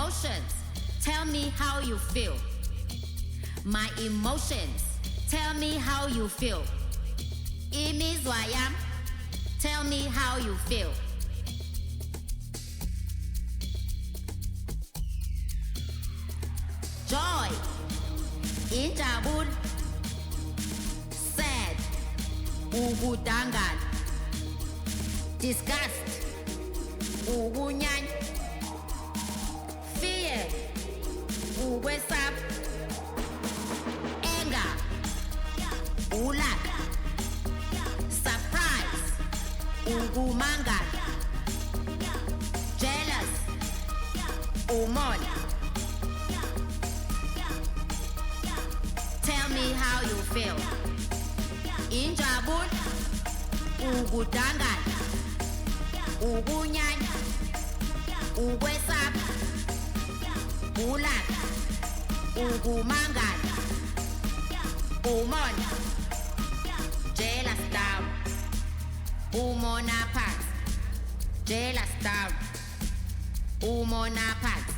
emotions, tell me how you feel. My emotions, tell me how you feel. Imizwa yam, tell me how you feel. Joy, injabul, sad, ubudangan, disgust, ubunyany, fear, ukwesab, anger, ulat, surprise, ukumangal, jealous, umon. Tell me how you feel. Injabul, ubudangan, ubunyany, ukwesab, ulat, ukumangal, umon, jealous down, umonapat, jealous down, umonapat.